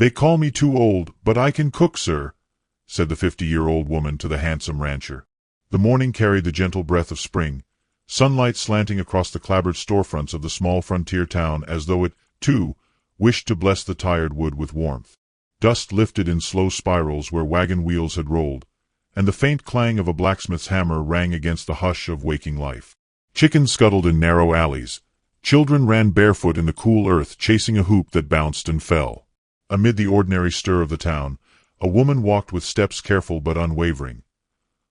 "They call me too old, but I can cook, sir," said the 50-year-old woman to the handsome rancher. The morning carried the gentle breath of spring, sunlight slanting across the clapboard storefronts of the small frontier town as though it, too, wished to bless the tired wood with warmth. Dust lifted in slow spirals where wagon wheels had rolled, and the faint clang of a blacksmith's hammer rang against the hush of waking life. Chickens scuttled in narrow alleys. Children ran barefoot in the cool earth, chasing a hoop that bounced and fell. Amid the ordinary stir of the town, a woman walked with steps careful but unwavering.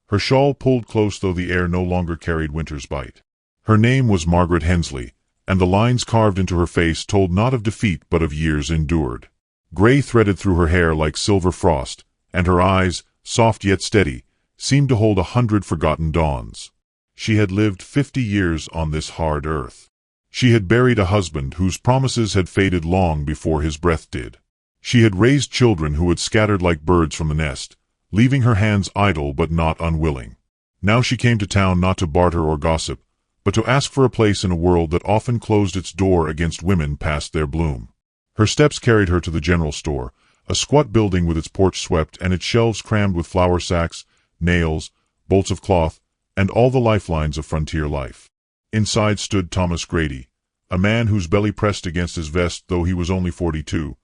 Her shawl pulled close though the air no longer carried winter's bite. Her name was Margaret Hensley, and the lines carved into her face told not of defeat but of years endured. Gray threaded through her hair like silver frost, and her eyes, soft yet steady, seemed to hold 100 forgotten dawns. She had lived 50 years on this hard earth. She had buried a husband whose promises had faded long before his breath did. She had raised children who had scattered like birds from the nest, leaving her hands idle but not unwilling. Now she came to town not to barter or gossip, but to ask for a place in a world that often closed its door against women past their bloom. Her steps carried her to the general store, a squat building with its porch swept and its shelves crammed with flour sacks, nails, bolts of cloth, and all the lifelines of frontier life. Inside stood Thomas Grady, a man whose belly pressed against his vest though he was only 42,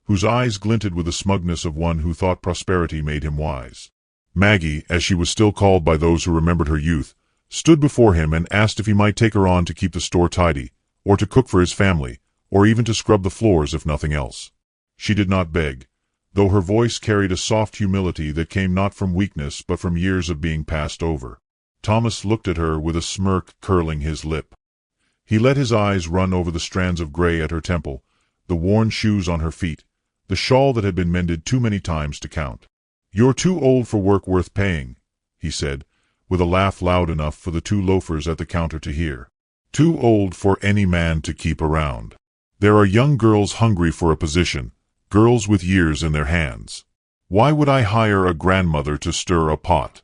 whose eyes glinted with the smugness of one who thought prosperity made him wise. Maggie, as she was still called by those who remembered her youth, stood before him and asked if he might take her on to keep the store tidy, or to cook for his family, or even to scrub the floors if nothing else. She did not beg, though her voice carried a soft humility that came not from weakness but from years of being passed over. Thomas looked at her with a smirk curling his lip. He let his eyes run over the strands of gray at her temple, the worn shoes on her feet, the shawl that had been mended too many times to count. "You're too old for work worth paying," he said, with a laugh loud enough for the 2 loafers at the counter to hear. "Too old for any man to keep around. There are young girls hungry for a position, girls with years in their hands. Why would I hire a grandmother to stir a pot?"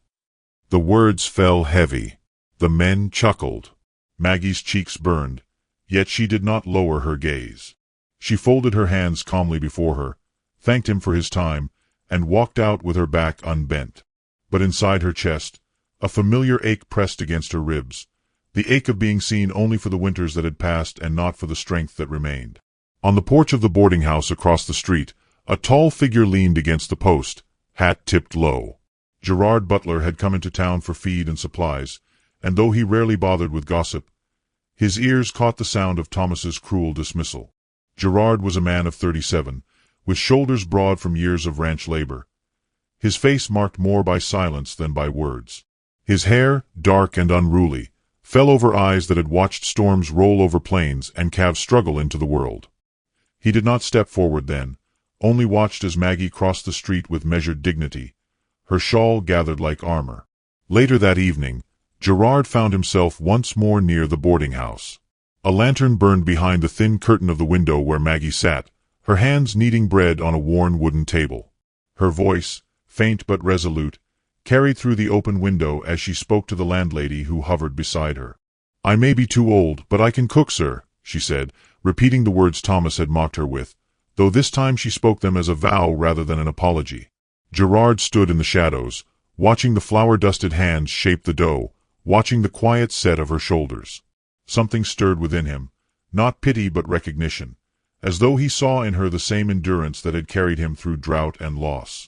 The words fell heavy. The men chuckled. Maggie's cheeks burned, yet she did not lower her gaze. She folded her hands calmly before her, thanked him for his time, and walked out with her back unbent. But inside her chest, a familiar ache pressed against her ribs, the ache of being seen only for the winters that had passed and not for the strength that remained. On the porch of the boarding house across the street, a tall figure leaned against the post, hat tipped low. Gerard Butler had come into town for feed and supplies, and though he rarely bothered with gossip, his ears caught the sound of Thomas's cruel dismissal. Gerard was a man of 37, with shoulders broad from years of ranch labor. His face marked more by silence than by words. His hair, dark and unruly, fell over eyes that had watched storms roll over plains and calves struggle into the world. He did not step forward then, only watched as Maggie crossed the street with measured dignity, her shawl gathered like armor. Later that evening, Gerard found himself once more near the boarding house. A lantern burned behind the thin curtain of the window where Maggie sat, her hands kneading bread on a worn wooden table. Her voice, faint but resolute, carried through the open window as she spoke to the landlady who hovered beside her. "I may be too old, but I can cook, sir," she said, repeating the words Thomas had mocked her with, though this time she spoke them as a vow rather than an apology. Gerard stood in the shadows, watching the flour-dusted hands shape the dough, watching the quiet set of her shoulders. Something stirred within him, not pity but recognition, as though he saw in her the same endurance that had carried him through drought and loss.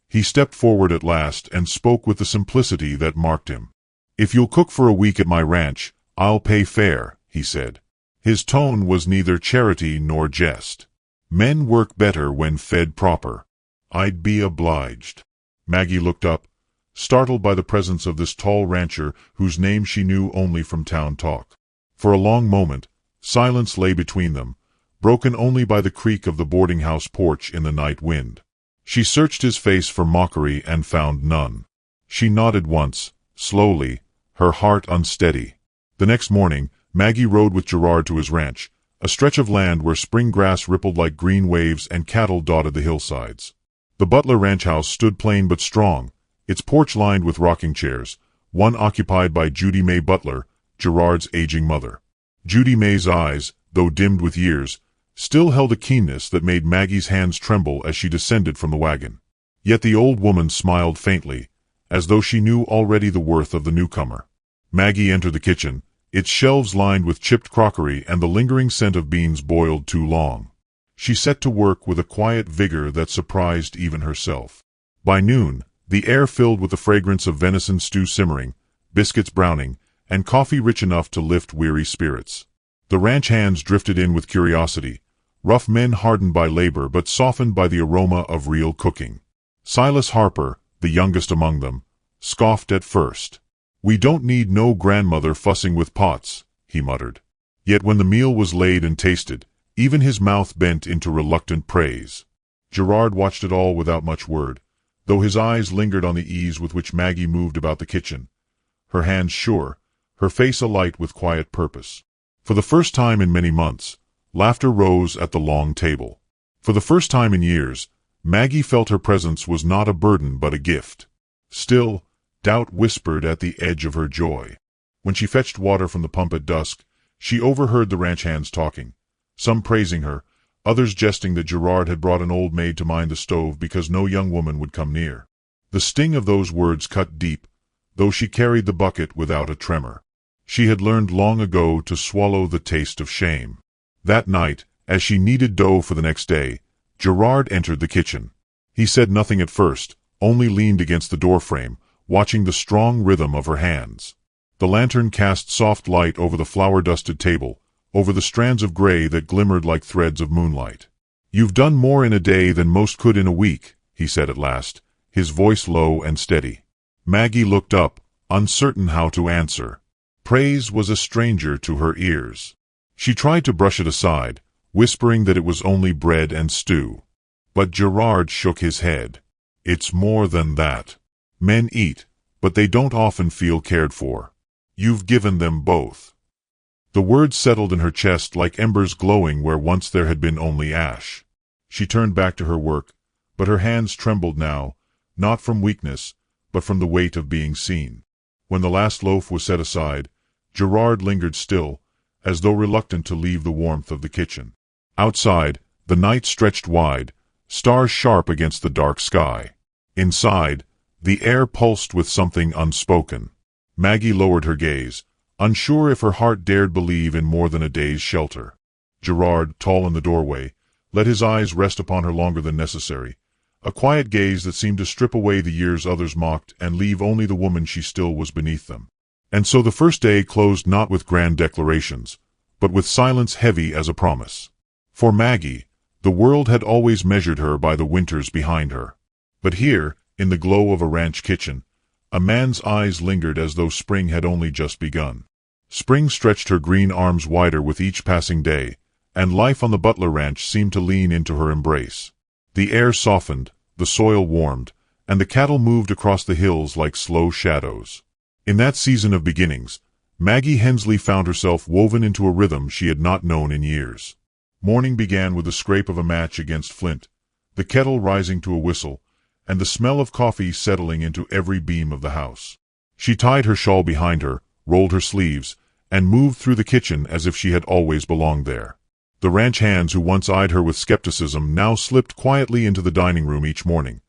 He stepped forward at last and spoke with the simplicity that marked him. "If you'll cook for a week at my ranch, I'll pay fair," he said. His tone was neither charity nor jest. "Men work better when fed proper. I'd be obliged." Maggie looked up, startled by the presence of this tall rancher whose name she knew only from town talk. For a long moment, silence lay between them, broken only by the creak of the boarding-house porch in the night wind. She searched his face for mockery and found none. She nodded once, slowly, her heart unsteady. The next morning, Maggie rode with Gerard to his ranch, a stretch of land where spring grass rippled like green waves and cattle dotted the hillsides. The Butler ranch house stood plain but strong, its porch lined with rocking chairs, one occupied by Judy May Butler, Gerard's aging mother. Judy May's eyes, though dimmed with years, still held a keenness that made Maggie's hands tremble as she descended from the wagon. Yet the old woman smiled faintly, as though she knew already the worth of the newcomer. Maggie entered the kitchen, its shelves lined with chipped crockery and the lingering scent of beans boiled too long. She set to work with a quiet vigor that surprised even herself. By noon, the air filled with the fragrance of venison stew simmering, biscuits browning, and coffee rich enough to lift weary spirits. The ranch hands drifted in with curiosity, rough men hardened by labor but softened by the aroma of real cooking. Silas Harper, the youngest among them, scoffed at first. "We don't need no grandmother fussing with pots," he muttered. Yet when the meal was laid and tasted, even his mouth bent into reluctant praise. Gerard watched it all without much word, though his eyes lingered on the ease with which Maggie moved about the kitchen, her hands sure, her face alight with quiet purpose. For the first time in many months, laughter rose at the long table. For the first time in years, Maggie felt her presence was not a burden but a gift. Still, doubt whispered at the edge of her joy. When she fetched water from the pump at dusk, she overheard the ranch hands talking, some praising her, others jesting that Gerard had brought an old maid to mind the stove because no young woman would come near. The sting of those words cut deep, though she carried the bucket without a tremor. She had learned long ago to swallow the taste of shame. That night, as she kneaded dough for the next day, Gerard entered the kitchen. He said nothing at first, only leaned against the doorframe, watching the strong rhythm of her hands. The lantern cast soft light over the flour-dusted table, over the strands of gray that glimmered like threads of moonlight. "You've done more in a day than most could in a week," he said at last, his voice low and steady. Maggie looked up, uncertain how to answer. Praise was a stranger to her ears. She tried to brush it aside, whispering that it was only bread and stew. But Gerard shook his head. "It's more than that. Men eat, but they don't often feel cared for. You've given them both." The words settled in her chest like embers glowing where once there had been only ash. She turned back to her work, but her hands trembled now, not from weakness, but from the weight of being seen. When the last loaf was set aside, Gerard lingered still, as though reluctant to leave the warmth of the kitchen. Outside, the night stretched wide, stars sharp against the dark sky. Inside, the air pulsed with something unspoken. Maggie lowered her gaze, unsure if her heart dared believe in more than a day's shelter. Gerard, tall in the doorway, let his eyes rest upon her longer than necessary, a quiet gaze that seemed to strip away the years others mocked and leave only the woman she still was beneath them. And so the first day closed not with grand declarations, but with silence heavy as a promise. For Maggie, the world had always measured her by the winters behind her. But here, in the glow of a ranch kitchen, a man's eyes lingered as though spring had only just begun. Spring stretched her green arms wider with each passing day, and life on the Butler Ranch seemed to lean into her embrace. The air softened, the soil warmed, and the cattle moved across the hills like slow shadows. In that season of beginnings, Maggie Hensley found herself woven into a rhythm she had not known in years. Morning began with the scrape of a match against flint, the kettle rising to a whistle, and the smell of coffee settling into every beam of the house. She tied her shawl behind her, rolled her sleeves, and moved through the kitchen as if she had always belonged there. The ranch hands who once eyed her with skepticism now slipped quietly into the dining room each morning,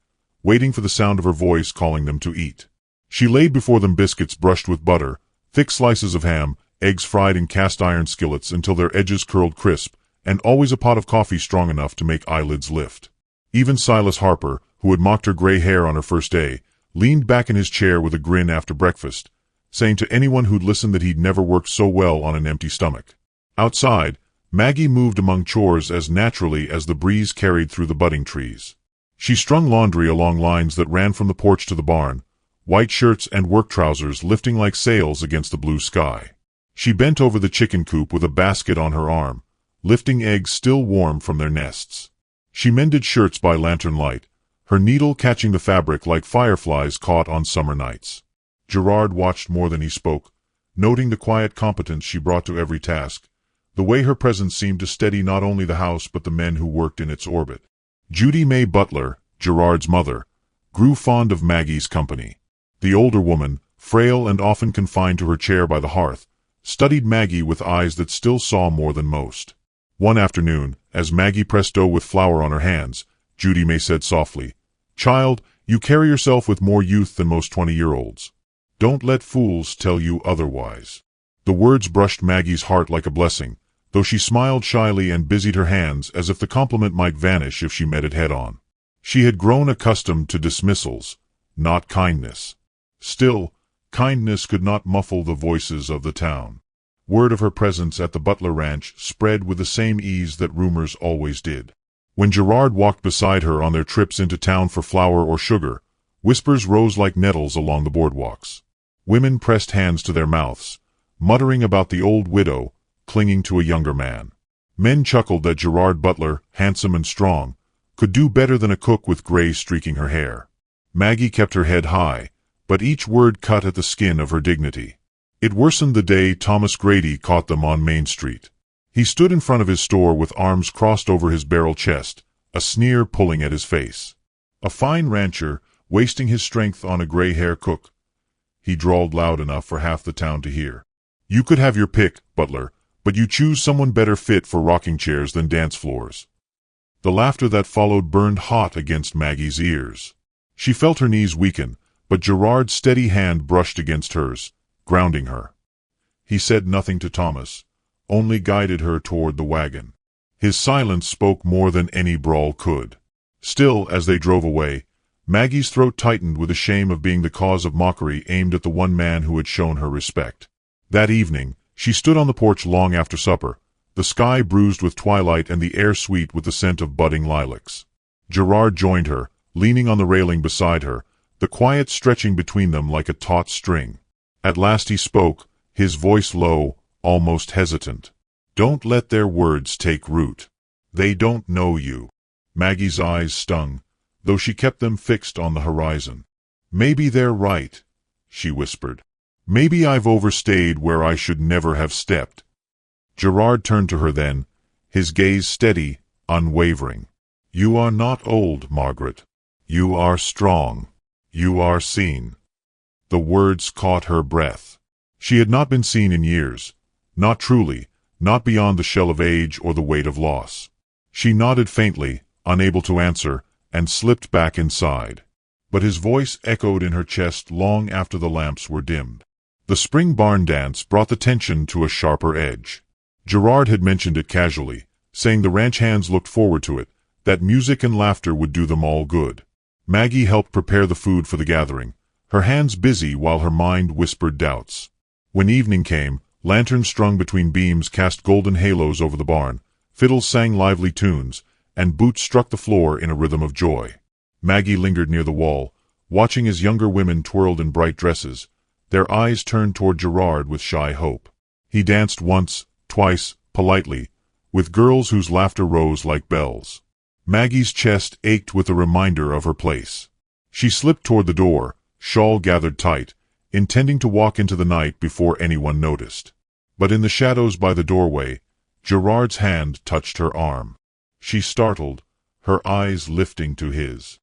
waiting for the sound of her voice calling them to eat. She laid before them biscuits brushed with butter, thick slices of ham, eggs fried in cast-iron skillets until their edges curled crisp, and always a pot of coffee strong enough to make eyelids lift. Even Silas Harper, who had mocked her gray hair on her first day, leaned back in his chair with a grin after breakfast, saying to anyone who'd listened that he'd never worked so well on an empty stomach. Outside, Maggie moved among chores as naturally as the breeze carried through the budding trees. She strung laundry along lines that ran from the porch to the barn, white shirts and work trousers lifting like sails against the blue sky. She bent over the chicken coop with a basket on her arm, lifting eggs still warm from their nests. She mended shirts by lantern light, her needle catching the fabric like fireflies caught on summer nights. Gerard watched more than he spoke, noting the quiet competence she brought to every task, the way her presence seemed to steady not only the house but the men who worked in its orbit. Judy May Butler, Gerard's mother, grew fond of Maggie's company. The older woman, frail and often confined to her chair by the hearth, studied Maggie with eyes that still saw more than most. One afternoon, As Maggie pressed dough with flour on her hands, Judy May said softly, "Child, you carry yourself with more youth than most 20-year-olds. Don't let fools tell you otherwise." The words brushed Maggie's heart like a blessing, though she smiled shyly and busied her hands as if the compliment might vanish if she met it head-on. She had grown accustomed to dismissals, not kindness. Still, kindness could not muffle the voices of the town. Word of her presence at the Butler Ranch spread with the same ease that rumors always did. When Gerard walked beside her on their trips into town for flour or sugar, whispers rose like nettles along the boardwalks. Women pressed hands to their mouths, muttering about the old widow clinging to a younger man. Men chuckled that Gerard Butler, handsome and strong, could do better than a cook with gray streaking her hair. Maggie kept her head high, but each word cut at the skin of her dignity. It worsened the day Thomas Grady caught them on Main Street. He stood in front of his store with arms crossed over his barrel chest, a sneer pulling at his face. A fine rancher, wasting his strength on a gray-hair cook. He drawled loud enough for half the town to hear. "You could have your pick, Butler, but you choose someone better fit for rocking chairs than dance floors." The laughter that followed burned hot against Maggie's ears. She felt her knees weaken, but Gerard's steady hand brushed against hers, grounding her. He said nothing to Thomas, only guided her toward the wagon. His silence spoke more than any brawl could. Still, as they drove away, Maggie's throat tightened with the shame of being the cause of mockery aimed at the one man who had shown her respect. That evening, she stood on the porch long after supper, the sky bruised with twilight and the air sweet with the scent of budding lilacs. Gerard joined her, leaning on the railing beside her, the quiet stretching between them like a taut string. At last he spoke, his voice low, almost hesitant. "Don't let their words take root. They don't know you." Maggie's eyes stung, though she kept them fixed on the horizon. "Maybe they're right," she whispered. "Maybe I've overstayed where I should never have stepped." Gerard turned to her then, his gaze steady, unwavering. "You are not old, Margaret. You are strong. You are seen." The words caught her breath. She had not been seen in years. Not truly, not beyond the shell of age or the weight of loss. She nodded faintly, unable to answer, and slipped back inside. But his voice echoed in her chest long after the lamps were dimmed. The spring barn dance brought the tension to a sharper edge. Gerard had mentioned it casually, saying the ranch hands looked forward to it, that music and laughter would do them all good. Maggie helped prepare the food for the gathering, her hands busy while her mind whispered doubts. When evening came, lanterns strung between beams cast golden halos over the barn, fiddles sang lively tunes, and boots struck the floor in a rhythm of joy. Maggie lingered near the wall, watching as younger women twirled in bright dresses, their eyes turned toward Gerard with shy hope. He danced once, twice, politely, with girls whose laughter rose like bells. Maggie's chest ached with a reminder of her place. She slipped toward the door, shawl gathered tight, intending to walk into the night before anyone noticed. But in the shadows by the doorway, Gerard's hand touched her arm. She startled, her eyes lifting to his.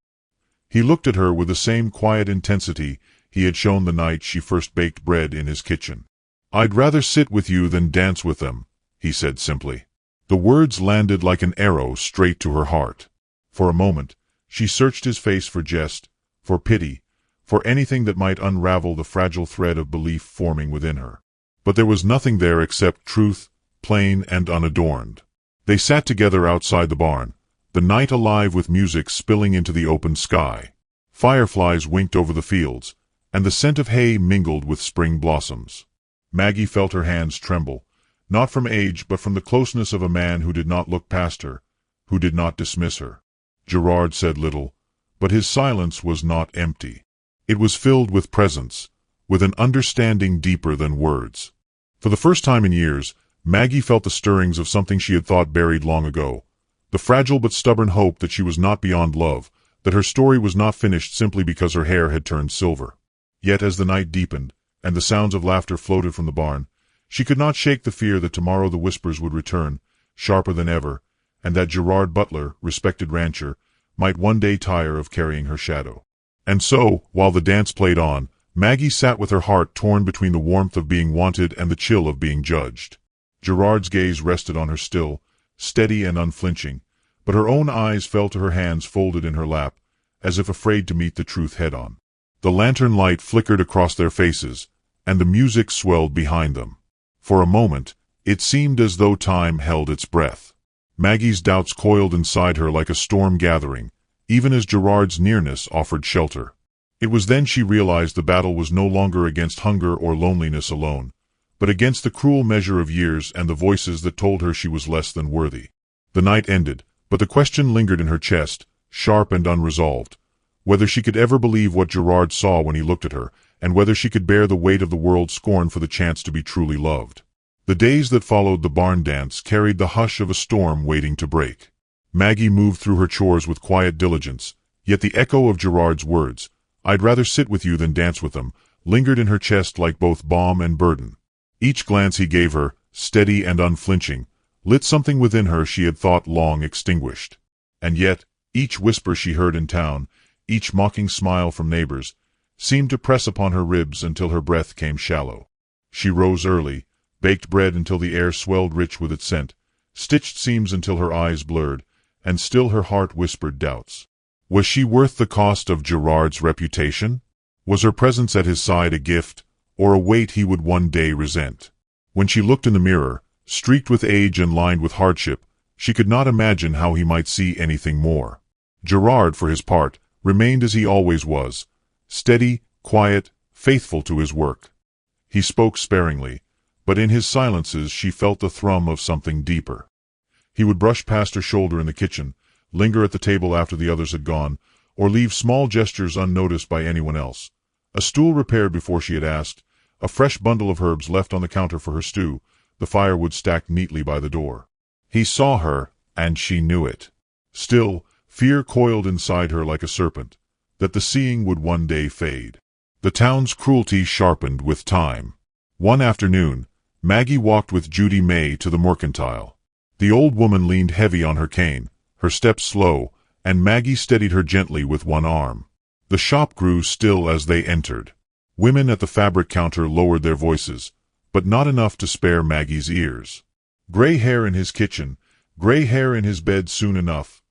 He looked at her with the same quiet intensity he had shown the night she first baked bread in his kitchen. "I'd rather sit with you than dance with them," he said simply. The words landed like an arrow straight to her heart. For a moment, she searched his face for jest, for pity, for anything that might unravel the fragile thread of belief forming within her. But there was nothing there except truth, plain and unadorned. They sat together outside the barn, the night alive with music spilling into the open sky. Fireflies winked over the fields, and the scent of hay mingled with spring blossoms. Maggie felt her hands tremble, not from age but from the closeness of a man who did not look past her, who did not dismiss her. Gerard said little, but his silence was not empty. It was filled with presence, with an understanding deeper than words. For the first time in years, Maggie felt the stirrings of something she had thought buried long ago, the fragile but stubborn hope that she was not beyond love, that her story was not finished simply because her hair had turned silver. Yet as the night deepened, and the sounds of laughter floated from the barn, she could not shake the fear that tomorrow the whispers would return, sharper than ever, and that Gerard Butler, respected rancher, might one day tire of carrying her shadow. And so, while the dance played on, Maggie sat with her heart torn between the warmth of being wanted and the chill of being judged. Gerard's gaze rested on her still, steady and unflinching, but her own eyes fell to her hands folded in her lap, as if afraid to meet the truth head-on. The lantern light flickered across their faces, and the music swelled behind them. For a moment, it seemed as though time held its breath. Maggie's doubts coiled inside her like a storm gathering, even as Gerard's nearness offered shelter. It was then she realized the battle was no longer against hunger or loneliness alone, but against the cruel measure of years and the voices that told her she was less than worthy. The night ended, but the question lingered in her chest, sharp and unresolved, whether she could ever believe what Gerard saw when he looked at her, and whether she could bear the weight of the world's scorn for the chance to be truly loved. The days that followed the barn dance carried the hush of a storm waiting to break. Maggie moved through her chores with quiet diligence, yet the echo of Gerard's words, "I'd rather sit with you than dance with them," lingered in her chest like both balm and burden. Each glance he gave her, steady and unflinching, lit something within her she had thought long extinguished. And yet, each whisper she heard in town, each mocking smile from neighbors, seemed to press upon her ribs until her breath came shallow. She rose early, baked bread until the air swelled rich with its scent, stitched seams until her eyes blurred, and still her heart whispered doubts. Was she worth the cost of Gerard's reputation? Was her presence at his side a gift, or a weight he would one day resent? When she looked in the mirror, streaked with age and lined with hardship, she could not imagine how he might see anything more. Gerard, for his part, remained as he always was, steady, quiet, faithful to his work. He spoke sparingly, but in his silences she felt the thrum of something deeper. He would brush past her shoulder in the kitchen, linger at the table after the others had gone, or leave small gestures unnoticed by anyone else. A stool repaired before she had asked, a fresh bundle of herbs left on the counter for her stew, the firewood stacked neatly by the door. He saw her, and she knew it. Still, fear coiled inside her like a serpent, that the seeing would one day fade. The town's cruelty sharpened with time. One afternoon, Maggie walked with Judy May to the mercantile. The old woman leaned heavy on her cane, her steps slow, and Maggie steadied her gently with one arm. The shop grew still as they entered. Women at the fabric counter lowered their voices, but not enough to spare Maggie's ears. "Gray hair in his kitchen, gray hair in his bed soon enough,"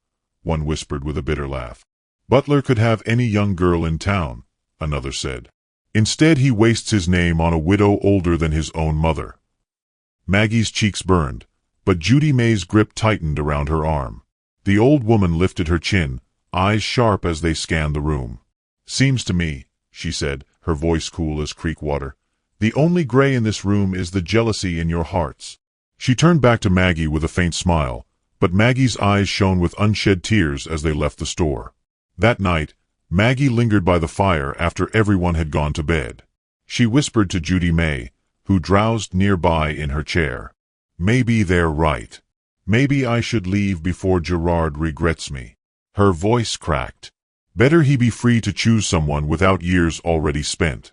one whispered with a bitter laugh. "Butler could have any young girl in town," another said. "Instead he wastes his name on a widow older than his own mother." Maggie's cheeks burned, but Judy May's grip tightened around her arm. The old woman lifted her chin, eyes sharp as they scanned the room. "Seems to me," she said, her voice cool as creek water, "the only gray in this room is the jealousy in your hearts." She turned back to Maggie with a faint smile, but Maggie's eyes shone with unshed tears as they left the store. That night, Maggie lingered by the fire after everyone had gone to bed. She whispered to Judy May, who drowsed nearby in her chair, "Maybe they're right. Maybe I should leave before Gerard regrets me." Her voice cracked. Better he be free to choose someone without years already spent.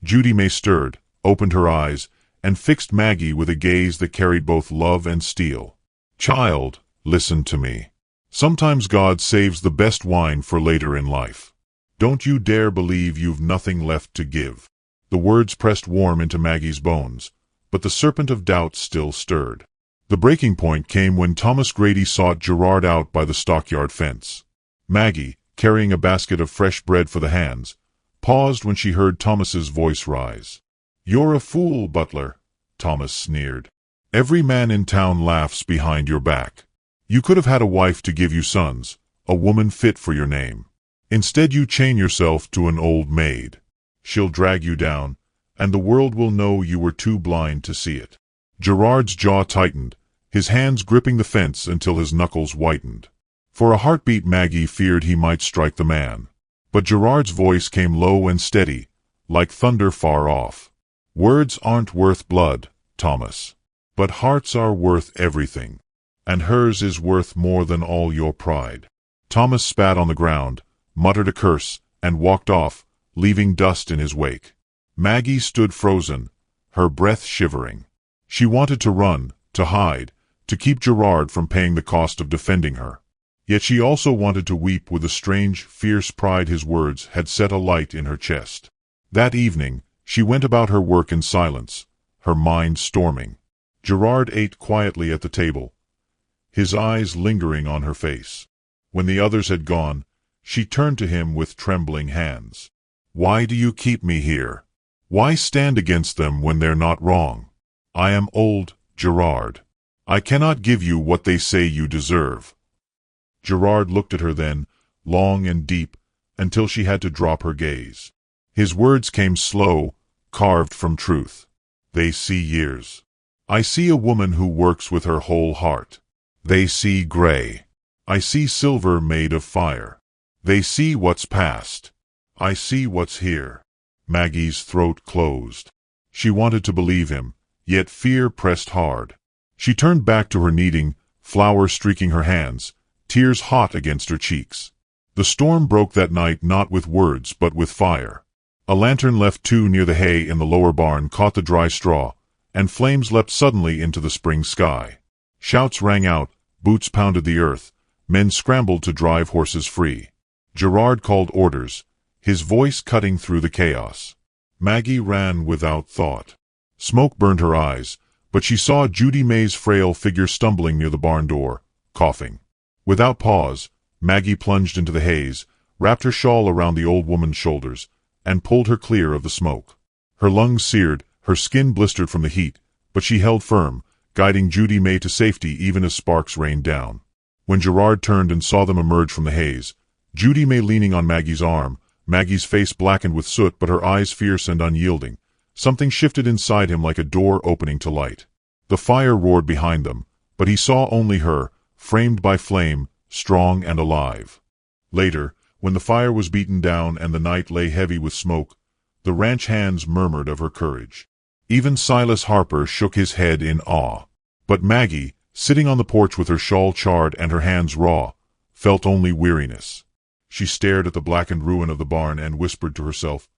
Judy May stirred, opened her eyes, and fixed Maggie with a gaze that carried both love and steel. "Child, listen to me. Sometimes God saves the best wine for later in life. Don't you dare believe you've nothing left to give." The words pressed warm into Maggie's bones, but the serpent of doubt still stirred. The breaking point came when Thomas Grady sought Gerard out by the stockyard fence. Maggie, carrying a basket of fresh bread for the hands, paused when she heard Thomas's voice rise. "You're a fool, Butler," Thomas sneered. "Every man in town laughs behind your back. You could have had a wife to give you sons, a woman fit for your name. Instead you chain yourself to an old maid. She'll drag you down, and the world will know you were too blind to see it." Gerard's jaw tightened, his hands gripping the fence until his knuckles whitened. For a heartbeat Maggie feared he might strike the man. But Gerard's voice came low and steady, like thunder far off. "Words aren't worth blood, Thomas. But hearts are worth everything. And hers is worth more than all your pride." Thomas spat on the ground, muttered a curse, and walked off, leaving dust in his wake. Maggie stood frozen, her breath shivering. She wanted to run, to hide, to keep Gerard from paying the cost of defending her. Yet she also wanted to weep with the strange, fierce pride his words had set alight in her chest. That evening, she went about her work in silence, her mind storming. Gerard ate quietly at the table, his eyes lingering on her face. When the others had gone, she turned to him with trembling hands. "Why do you keep me here? Why stand against them when they're not wrong? I am old, Gerard. I cannot give you what they say you deserve." Gerard looked at her then, long and deep, until she had to drop her gaze. His words came slow, carved from truth. "They see years. I see a woman who works with her whole heart. They see gray. I see silver made of fire. They see what's past. I see what's here." Maggie's throat closed. She wanted to believe him, yet fear pressed hard. She turned back to her kneading, flour streaking her hands, tears hot against her cheeks. The storm broke that night not with words but with fire. A lantern left too near the hay in the lower barn caught the dry straw, and flames leapt suddenly into the spring sky. Shouts rang out, boots pounded the earth, men scrambled to drive horses free. Gerard called orders, his voice cutting through the chaos. Maggie ran without thought. Smoke burned her eyes, but she saw Judy May's frail figure stumbling near the barn door, coughing. Without pause, Maggie plunged into the haze, wrapped her shawl around the old woman's shoulders, and pulled her clear of the smoke. Her lungs seared, her skin blistered from the heat, but she held firm, guiding Judy May to safety even as sparks rained down. When Gerard turned and saw them emerge from the haze, Judy May leaning on Maggie's arm, Maggie's face blackened with soot but her eyes fierce and unyielding, something shifted inside him like a door opening to light. The fire roared behind them, but he saw only her, framed by flame, strong and alive. Later, when the fire was beaten down and the night lay heavy with smoke, the ranch hands murmured of her courage. Even Silas Harper shook his head in awe. But Maggie, sitting on the porch with her shawl charred and her hands raw, felt only weariness. She stared at the blackened ruin of the barn and whispered to herself,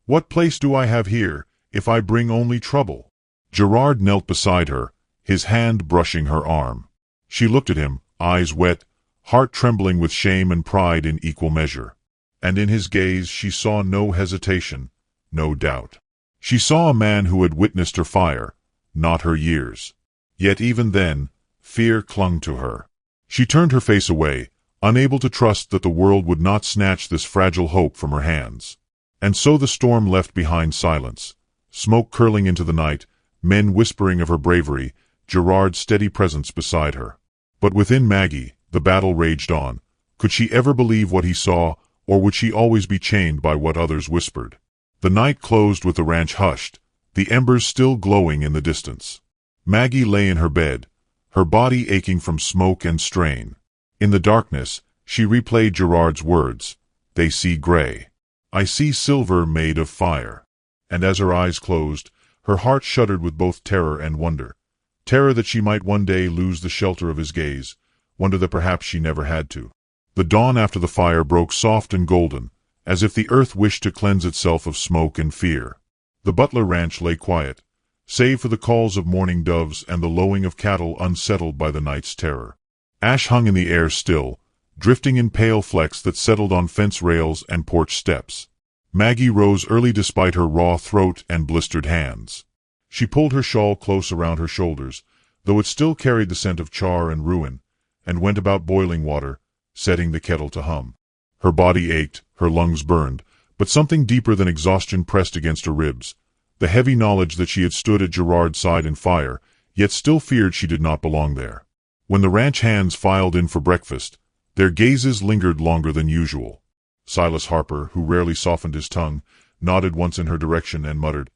"What place do I have here, if I bring only trouble?" Gerard knelt beside her, his hand brushing her arm. She looked at him, eyes wet, heart trembling with shame and pride in equal measure. And in his gaze she saw no hesitation, no doubt. She saw a man who had witnessed her fire, not her years. Yet even then, fear clung to her. She turned her face away, unable to trust that the world would not snatch this fragile hope from her hands. And so the storm left behind silence, smoke curling into the night, men whispering of her bravery, Gerard's steady presence beside her. But within Maggie, the battle raged on. Could she ever believe what he saw, or would she always be chained by what others whispered? The night closed with the ranch hushed, the embers still glowing in the distance. Maggie lay in her bed, her body aching from smoke and strain. In the darkness, she replayed Gerard's words, "They see gray. I see silver made of fire." And as her eyes closed, her heart shuddered with both terror and wonder. Terror that she might one day lose the shelter of his gaze, wonder that perhaps she never had to. The dawn after the fire broke soft and golden, as if the earth wished to cleanse itself of smoke and fear. The Butler Ranch lay quiet, save for the calls of mourning doves and the lowing of cattle unsettled by the night's terror. Ash hung in the air still, drifting in pale flecks that settled on fence rails and porch steps. Maggie rose early despite her raw throat and blistered hands. She pulled her shawl close around her shoulders, though it still carried the scent of char and ruin, and went about boiling water, setting the kettle to hum. Her body ached, her lungs burned, but something deeper than exhaustion pressed against her ribs, the heavy knowledge that she had stood at Gerard's side in fire, yet still feared she did not belong there. When the ranch hands filed in for breakfast, their gazes lingered longer than usual. Silas Harper, who rarely softened his tongue, nodded once in her direction and muttered,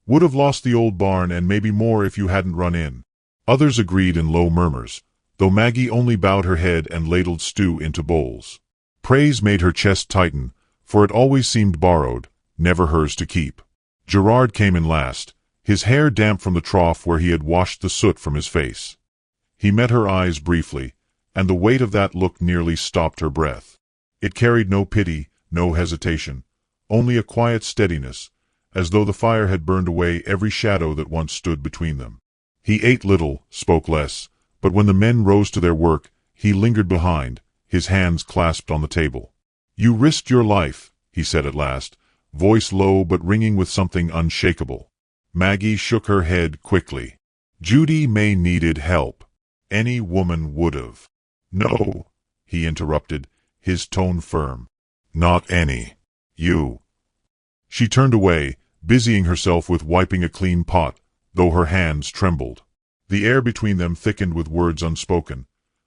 "Would have lost the old barn and maybe more if you hadn't run in." Others agreed in low murmurs, though Maggie only bowed her head and ladled stew into bowls. Praise made her chest tighten, for it always seemed borrowed, never hers to keep. Gerard came in last, his hair damp from the trough where he had washed the soot from his face. He met her eyes briefly, and the weight of that look nearly stopped her breath. It carried no pity, no hesitation, only a quiet steadiness, as though the fire had burned away every shadow that once stood between them. He ate little, spoke less, but when the men rose to their work, he lingered behind, his hands clasped on the table. "You risked your life," he said at last, voice low but ringing with something unshakable. Maggie shook her head quickly. Judy May needed help. Any woman would've. No, he interrupted, his tone firm. Not any. You. She turned away, busying herself with wiping a clean pot, though her hands trembled. The air between them thickened with words unspoken,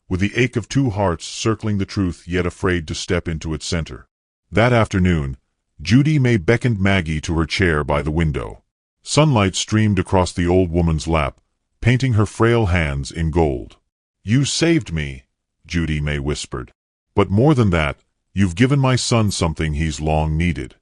with the ache of two hearts circling the truth yet afraid to step into its center. That afternoon, Judy May beckoned Maggie to her chair by the window. Sunlight streamed across the old woman's lap, painting her frail hands in gold. You saved me, Judy May whispered. But more than that, you've given my son something he's long needed.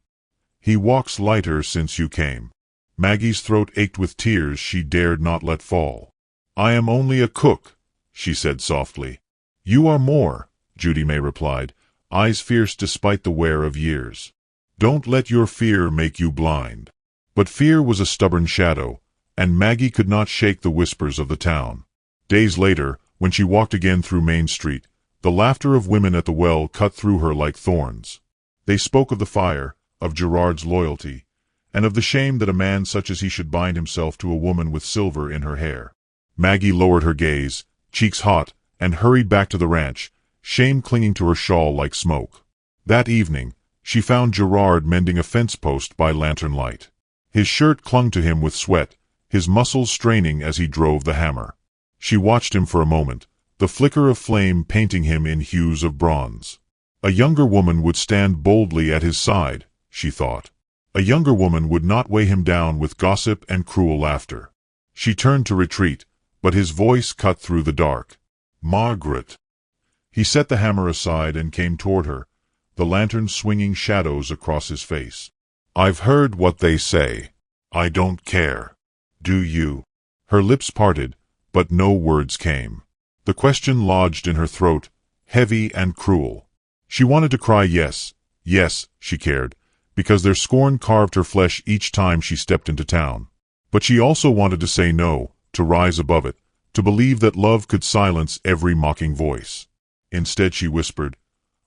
He walks lighter since you came. Maggie's throat ached with tears she dared not let fall. I am only a cook, she said softly. You are more, Judy May replied, eyes fierce despite the wear of years. Don't let your fear make you blind. But fear was a stubborn shadow, and Maggie could not shake the whispers of the town. Days later, when she walked again through Main Street, the laughter of women at the well cut through her like thorns. They spoke of the fire, of Gerard's loyalty, and of the shame that a man such as he should bind himself to a woman with silver in her hair. Maggie lowered her gaze, cheeks hot, and hurried back to the ranch, shame clinging to her shawl like smoke. That evening, she found Gerard mending a fence post by lantern light. His shirt clung to him with sweat, his muscles straining as he drove the hammer. She watched him for a moment, the flicker of flame painting him in hues of bronze. A younger woman would stand boldly at his side, she thought. A younger woman would not weigh him down with gossip and cruel laughter. She turned to retreat, but his voice cut through the dark. Margaret. He set the hammer aside and came toward her, the lantern swinging shadows across his face. I've heard what they say. I don't care. Do you? Her lips parted, but no words came. The question lodged in her throat, heavy and cruel. She wanted to cry yes, yes, she cared, because their scorn carved her flesh each time she stepped into town. But she also wanted to say no, to rise above it, to believe that love could silence every mocking voice. Instead she whispered,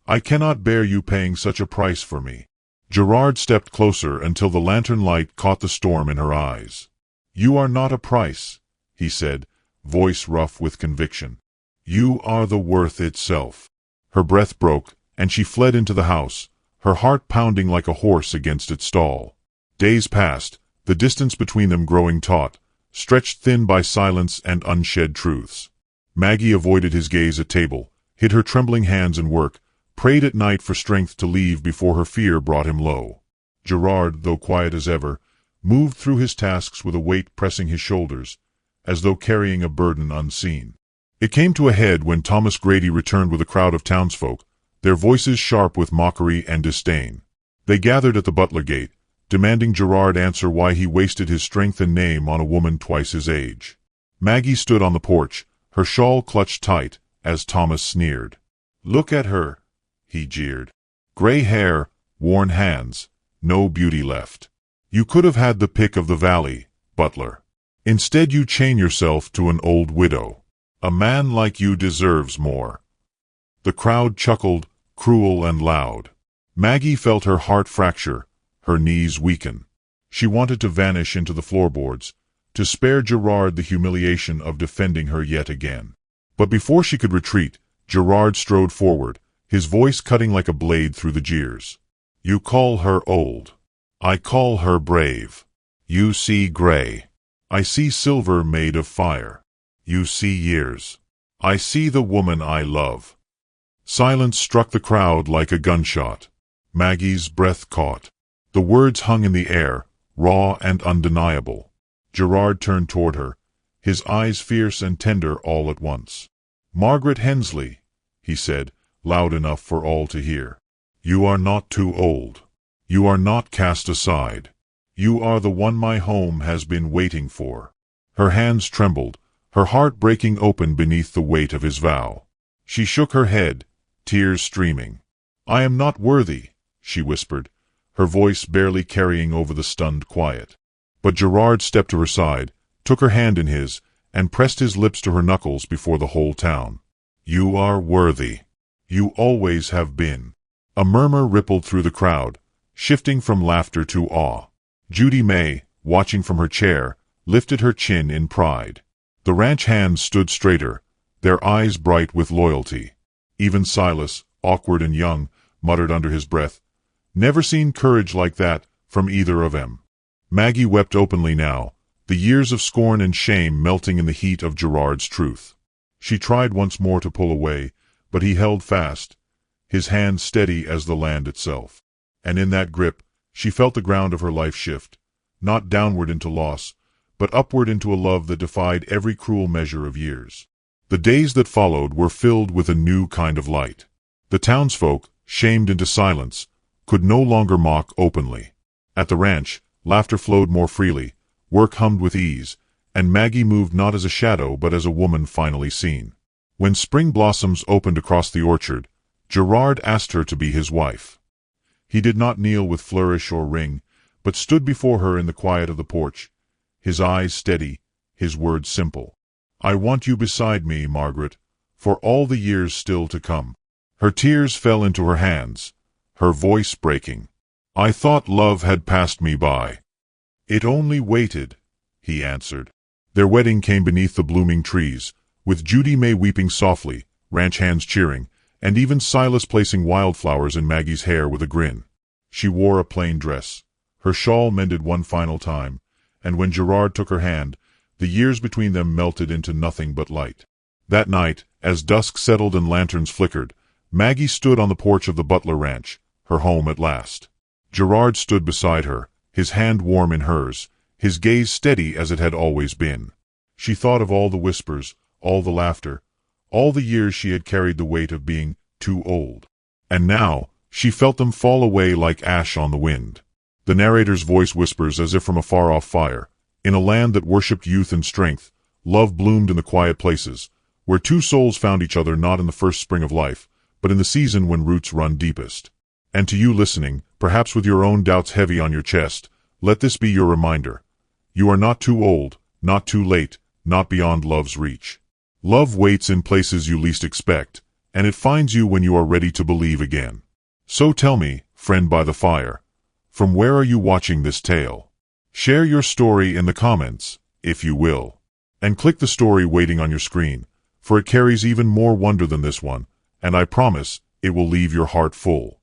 I cannot bear you paying such a price for me. Gerard stepped closer until the lantern light caught the storm in her eyes. You are not a price, he said, voice rough with conviction. You are the worth itself. Her breath broke, and she fled into the house, her heart pounding like a horse against its stall. Days passed, the distance between them growing taut, stretched thin by silence and unshed truths. Maggie avoided his gaze at table, hid her trembling hands in work, prayed at night for strength to leave before her fear brought him low. Gerard, though quiet as ever, moved through his tasks with a weight pressing his shoulders, as though carrying a burden unseen. It came to a head when Thomas Grady returned with a crowd of townsfolk, their voices sharp with mockery and disdain. They gathered at the butler gate, demanding Gerard answer why he wasted his strength and name on a woman twice his age. Maggie stood on the porch, her shawl clutched tight, as Thomas sneered. Look at her, he jeered. Gray hair, worn hands, no beauty left. You could have had the pick of the valley, butler. Instead you chain yourself to an old widow. A man like you deserves more. The crowd chuckled, cruel and loud. Maggie felt her heart fracture, her knees weaken. She wanted to vanish into the floorboards, to spare Gerard the humiliation of defending her yet again. But before she could retreat, Gerard strode forward, his voice cutting like a blade through the jeers. You call her old. I call her brave. You see gray. I see silver made of fire. You see years. I see the woman I love. Silence struck the crowd like a gunshot. Maggie's breath caught. The words hung in the air, raw and undeniable. Gerard turned toward her, his eyes fierce and tender all at once. Margaret Hensley, he said, loud enough for all to hear. You are not too old. You are not cast aside. You are the one my home has been waiting for. Her hands trembled, her heart breaking open beneath the weight of his vow. She shook her head, tears streaming. I am not worthy, she whispered, her voice barely carrying over the stunned quiet. But Gerard stepped to her side, took her hand in his, and pressed his lips to her knuckles before the whole town. You are worthy. You always have been. A murmur rippled through the crowd, shifting from laughter to awe. Judy May, watching from her chair, lifted her chin in pride. The ranch hands stood straighter, their eyes bright with loyalty. Even Silas, awkward and young, muttered under his breath, "Never seen courage like that from either of 'em." Maggie wept openly now, the years of scorn and shame melting in the heat of Gerard's truth. She tried once more to pull away, but he held fast, his hand steady as the land itself. And in that grip, she felt the ground of her life shift, not downward into loss, but upward into a love that defied every cruel measure of years. The days that followed were filled with a new kind of light. The townsfolk, shamed into silence, could no longer mock openly. At the ranch, laughter flowed more freely, work hummed with ease, and Maggie moved not as a shadow but as a woman finally seen. When spring blossoms opened across the orchard, Gerard asked her to be his wife. He did not kneel with flourish or ring, but stood before her in the quiet of the porch, his eyes steady, his words simple. "I want you beside me, Margaret, for all the years still to come." Her tears fell into her hands, her voice breaking. "I thought love had passed me by." "It only waited," he answered. Their wedding came beneath the blooming trees, with Judy May weeping softly, ranch hands cheering, and even Silas placing wildflowers in Maggie's hair with a grin. She wore a plain dress, her shawl mended one final time, and when Gerard took her hand, the years between them melted into nothing but light. That night, as dusk settled and lanterns flickered, Maggie stood on the porch of the Butler Ranch, her home at last. Gerard stood beside her, his hand warm in hers, his gaze steady as it had always been. She thought of all the whispers, all the laughter, all the years she had carried the weight of being too old. And now, she felt them fall away like ash on the wind. The narrator's voice whispers as if from a far-off fire. In a land that worshipped youth and strength, love bloomed in the quiet places, where two souls found each other not in the first spring of life, but in the season when roots run deepest. And to you listening, perhaps with your own doubts heavy on your chest, let this be your reminder. You are not too old, not too late, not beyond love's reach. Love waits in places you least expect, and it finds you when you are ready to believe again. So tell me, friend by the fire, from where are you watching this tale? Share your story in the comments, if you will. And click the story waiting on your screen, for it carries even more wonder than this one, and I promise it will leave your heart full.